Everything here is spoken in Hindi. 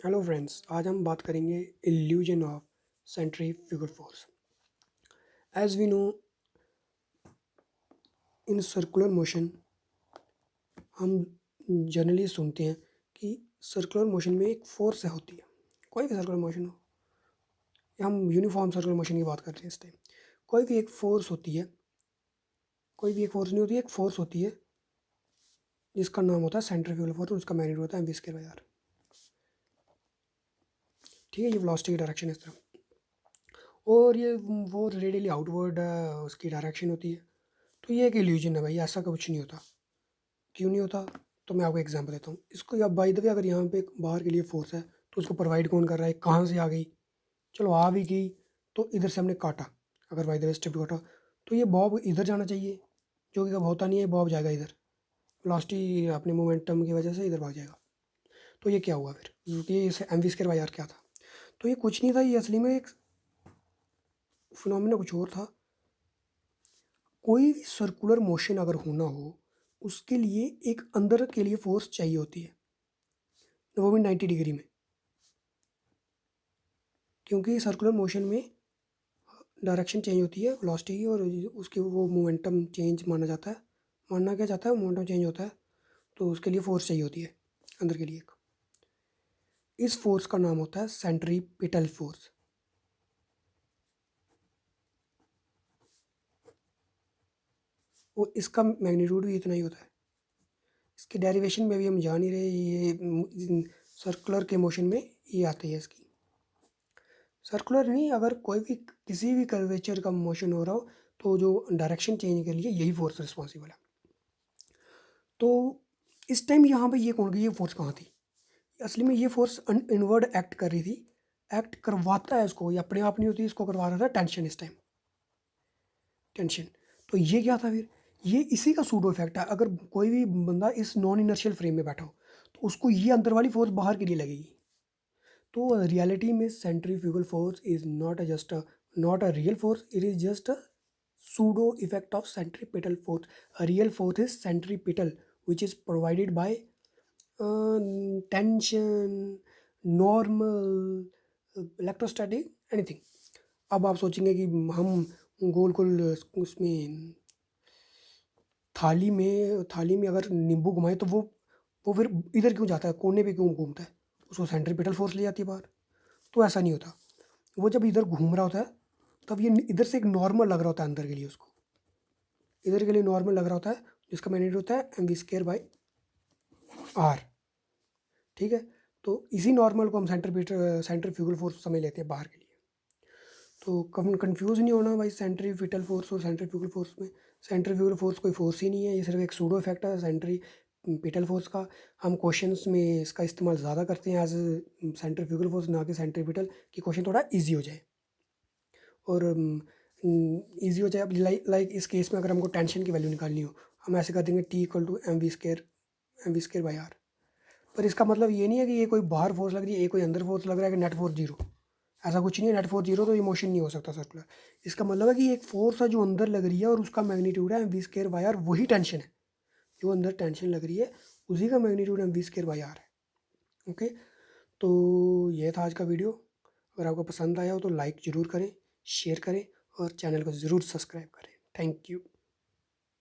हेलो फ्रेंड्स, आज हम बात करेंगे illusion of centrifugal force. As we know, in circular motion हम जनरली सुनते हैं कि सर्कुलर मोशन में एक फोर्स होती है। कोई भी सर्कुलर मोशन हो, या हम यूनिफॉर्म सर्कुलर मोशन की बात कर रहे हैं इस टाइम, कोई भी एक फोर्स होती है। कोई भी एक फोर्स नहीं होती है, एक फोर्स होती है जिसका नाम होता है सेंट्रीफ्यूगल फोर्स और उसका मैग्नीट्यूड होता है mv²/r। ठीक है, ये वेलोसिटी की डायरेक्शन इस तरह, और ये वो रेडियली आउटवर्ड उसकी डायरेक्शन होती है। तो ये एक इल्यूजन है भाई, ऐसा कुछ नहीं होता। क्यों नहीं होता? तो मैं आपको एग्जांपल देता हूँ इसको। या बाय द वे, अगर यहाँ पे एक बाहर के लिए फोर्स है तो उसको प्रोवाइड कौन कर रहा है, कहाँ से आ गई? चलो आ भी गई तो इधर से हमने काटा, अगर बाय द वे स्टेप काटा तो ये बॉब इधर जाना चाहिए, जो कि कब होता नहीं है। बॉब जाएगा इधर, वेलोसिटी अपने मोमेंटम की वजह से इधर भाग जाएगा। तो ये क्या हुआ फिर? ये इस mv²/r क्या था? तो ये कुछ नहीं था, ये असली में एक फिनोमिना कुछ और था। कोई भी सर्कुलर मोशन अगर होना हो, उसके लिए एक अंदर के लिए फोर्स चाहिए होती है, वो भी 90 डिग्री में। क्योंकि सर्कुलर मोशन में डायरेक्शन चेंज होती है वेलोसिटी की, और उसके वो मोमेंटम चेंज माना जाता है। मानना क्या जाता है, मोमेंटम चेंज होता है, तो उसके लिए फोर्स चाहिए होती है अंदर के लिए एक। इस फोर्स का नाम होता है सेंट्रीपिटल फोर्स। वो इसका मैग्नीट्यूड भी इतना ही होता है। इसके डेरिवेशन में भी हम जान ही रहे, ये सर्कुलर के मोशन में ये आती है इसकी। सर्कुलर नहीं, अगर कोई भी किसी भी कर्वेचर का मोशन हो रहा हो तो जो डायरेक्शन चेंज के लिए यही फोर्स रिस्पॉन्सिबल है। तो इस टाइम यहाँ पे ये कौन गई, ये फोर्स कहाँ थी? असली में ये फोर्स इनवर्ड एक्ट कर रही थी। एक्ट करवाता है इसको, ये अपने आप नहीं होती, इसको करवा रहा था टेंशन। इस टाइम टेंशन। तो ये क्या था फिर? ये इसी का सूडो इफेक्ट है। अगर कोई भी बंदा इस नॉन इनर्शियल फ्रेम में बैठा हो तो उसको ये अंदर वाली फोर्स बाहर के लिए लगेगी। तो रियलिटी में centrifugal force is not a real force, it is just a pseudo effect of centripetal force. A real force is centripetal, which is provided by tension, normal, electrostatic, anything. अब आप सोचेंगे कि हम गोल गोल उसमें थाली में अगर नींबू घुमाए तो वो फिर इधर क्यों जाता है, कोने पे क्यों घूमता है? उसको सेंट्रीपिटल फोर्स ले जाती है बाहर। तो ऐसा नहीं होता। वो जब इधर घूम रहा होता है तब ये इधर से एक नॉर्मल लग रहा होता है अंदर के लिए, उसको इधर के लिए नॉर्मल लग रहा होता है, जिसका मैग्नीट्यूड होता है mv²/r। ठीक है, तो इसी नॉर्मल को हम सेंट्रीफ्यूगल फोर्स समझ लेते हैं बाहर के लिए। तो कभी कंफ्यूज नहीं होना भाई सेंट्रीपिटल फोर्स और सेंट्रीफ्यूगल फोर्स में। सेंट्रीफ्यूगल फोर्स कोई फोर्स ही नहीं है, ये सिर्फ एक सूडो इफेक्ट है सेंट्रीपिटल फोर्स का। हम क्वेश्चंस में इसका इस्तेमाल ज़्यादा करते हैं एज सेंट्रीफ्यूगल फोर्स, ना कि सेंट्रीपिटल, कि क्वेश्चन थोड़ा ईजी हो जाए और ईजी हो जाए। अब लाइक इस केस में अगर हमको टेंशन की वैल्यू निकालनी हो, हम ऐसे कर देंगे T = mv²/r। पर इसका मतलब ये नहीं है कि ये कोई बाहर फोर्स लग रही है, ये कोई अंदर फोर्स लग रहा है, कि नेट फोर्स जीरो। ऐसा कुछ नहीं है, नेट फोर्स जीरो तो ये मोशन नहीं हो सकता सर्कुलर। इसका मतलब है कि एक फोर्स है जो अंदर लग रही है और उसका मैग्नीट्यूड है mv²/r, वही टेंशन है। जो अंदर टेंशन लग रही है उसी का मैग्नीट्यूड mv²/r है। ओके, तो ये था आज का वीडियो। अगर आपको पसंद आया हो तो लाइक ज़रूर करें, शेयर करें और चैनल को ज़रूर सब्सक्राइब करें। Thank you.